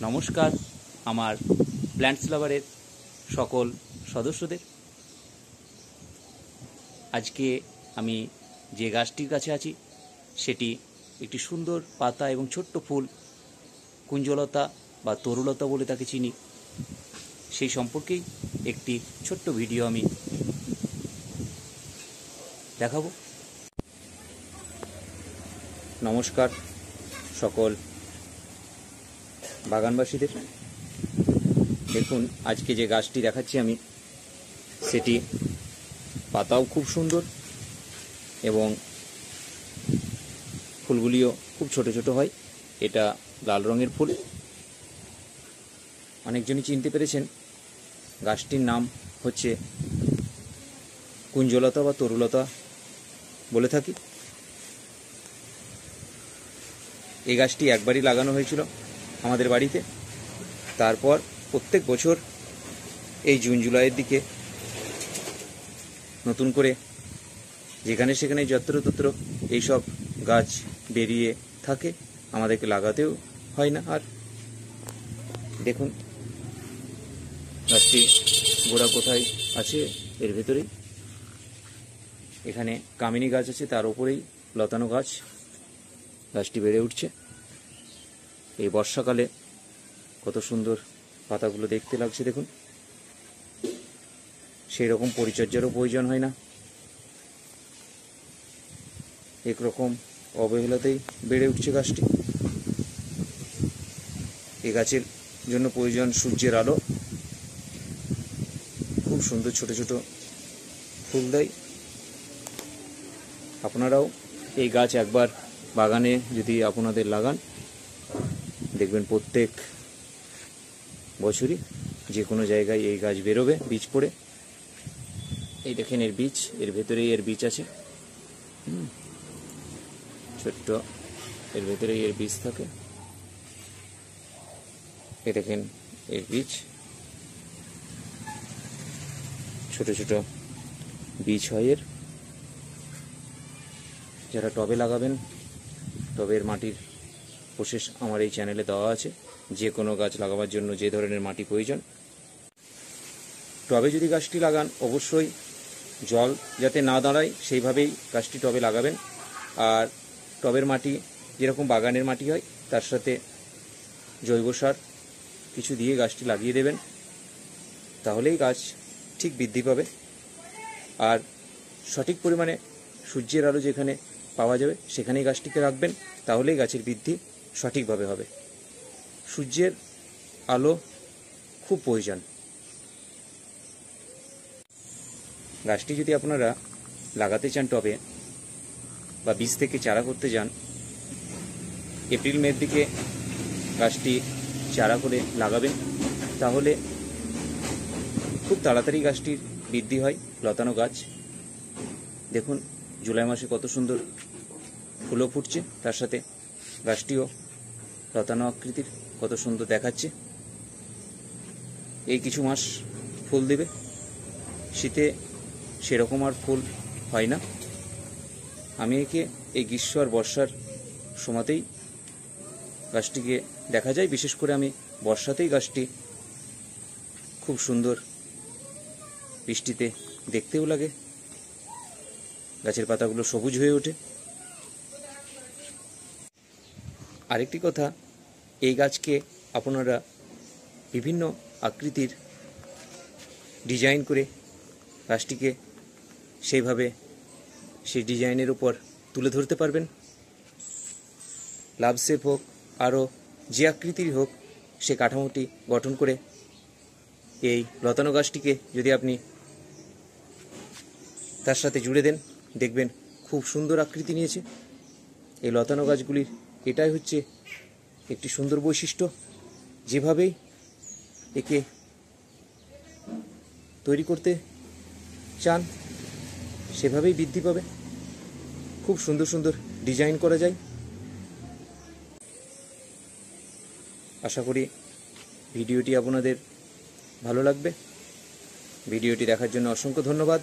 নমস্কার আমার প্ল্যান্টস লাভারের সকল সদস্যদের। আজকে আমি যে গাছটির কাছে আছি সেটি একটি সুন্দর পাতা এবং ছোট্ট ফুল, কুঞ্জলতা বা তরুলতা বলে তাকে চিনি। সেই সম্পর্কেই একটি ছোট্ট ভিডিও আমি দেখাবো। নমস্কার সকল বাগানবাসীদের। দেখুন, আজকে যে গাছটি দেখাচ্ছি আমি, সেটি পাতাও খুব সুন্দর এবং ফুলগুলিও খুব ছোট ছোট হয়। এটা লাল রঙের ফুল। অনেকজনই চিনতে পেরেছেন, গাছটির নাম হচ্ছে কুঞ্জলতা বা তরুলতা বলে থাকি। এই গাছটি একবারই লাগানো হয়েছিল আমাদের বাড়িতে। তারপর প্রত্যেক বছর এই জুন জুলাইয়ের দিকে নতুন করে যেখানে সেখানে যত্রতত্র এইসব গাছ বেরিয়ে থাকে, আমাদেরকে লাগাতেও হয় না। আর দেখুন গাছটি গোড়া কোথায় আছে, এর ভেতরেই। এখানে কামিনী গাছ আছে, তার উপরেই লতানো গাছ। গাছটি বেড়ে উঠছে। এই বর্ষাকালে কত সুন্দর পাতাগুলো দেখতে লাগছে দেখুন। সেই রকম পরিচর্যারও প্রয়োজন হয় না, একরকম অবহেলাতেই বেড়ে উঠছে গাছটি। এই গাছের জন্য প্রয়োজন সূর্যের আলো। খুব সুন্দর ছোট ছোট ফুল দেয়। আপনারাও এই গাছ একবার বাগানে যদি আপনাদের লাগান, দেখবেন প্রত্যেক বছরই যে কোনো জায়গায় এই গাছ বেরোবে বীজ পড়ে। এই দেখেন এর বীজ, এর ভেতরেই এর বীজ আছে। ছোট্ট এর ভেতরেই এর বীজ থাকে। এই দেখেন এর বীজ, ছোট ছোট বীজ হয় এর। যারা টবে লাগাবেন, টবের মাটির প্রসেস আমার এই চ্যানেলে দেওয়া আছে। যে কোনো গাছ লাগাবার জন্য যে ধরনের মাটি প্রয়োজন। টবে যদি গাছটি লাগান, অবশ্যই জল যাতে না দাঁড়ায় সেইভাবেই গাছটি টবে লাগাবেন। আর টবের মাটি যেরকম বাগানের মাটি হয়, তার সাথে জৈব সার কিছু দিয়ে গাছটি লাগিয়ে দেবেন, তাহলেই গাছ ঠিক বৃদ্ধি পাবে। আর সঠিক পরিমাণে সূর্যের আলো যেখানে পাওয়া যাবে সেখানেই গাছটিকে রাখবেন, তাহলেই গাছের বৃদ্ধি সঠিকভাবে হবে। সূর্যের আলো খুব প্রয়োজন। গাছটি যদি আপনারা লাগাতে চান টবে বা বীজ থেকে চারা করতে যান, এপ্রিল মের দিকে গাছটি চারা করে লাগাবেন, তাহলে খুব তাড়াতাড়ি গাছটির বৃদ্ধি হয়। লতানো গাছ দেখুন, জুলাই মাসে কত সুন্দর ফুলও ফুটছে, তার সাথে গাছটিও লতানো আকৃতির, কত সুন্দর দেখাচ্ছে। এই কিছু মাস ফুল দেবে। শীতে সেরকম আর ফুল হয় না। আমি একে এই গ্রীষ্ম আর বর্ষার সময়তেই গাছটিকে দেখা যায়। বিশেষ করে আমি বর্ষাতেই গাছটি খুব সুন্দর, বৃষ্টিতে দেখতেও লাগে। গাছের পাতাগুলো সবুজ হয়ে ওঠে। আরেকটি কথা, এই গাছকে আপনারা বিভিন্ন আকৃতির ডিজাইন করে গাছটিকে সেইভাবে সেই ডিজাইনের উপর তুলে ধরতে পারবেন। লাভ শেপ হোক, আরও যে আকৃতির হোক, সে কাঠামোটি গঠন করে এই লতানো গাছটিকে যদি আপনি তার সাথে জুড়ে দেন, দেখবেন খুব সুন্দর আকৃতি নিয়েছে। এই লতানো গাছগুলির এটাই হচ্ছে একটি সুন্দর বৈশিষ্ট্য। যেভাবেই একে তৈরি করতে চান, সেভাবেই বৃদ্ধি পাবে। খুব সুন্দর সুন্দর ডিজাইন করা যায়। আশা করি ভিডিওটি আপনাদের ভালো লাগবে। ভিডিওটি দেখার জন্য অসংখ্য ধন্যবাদ।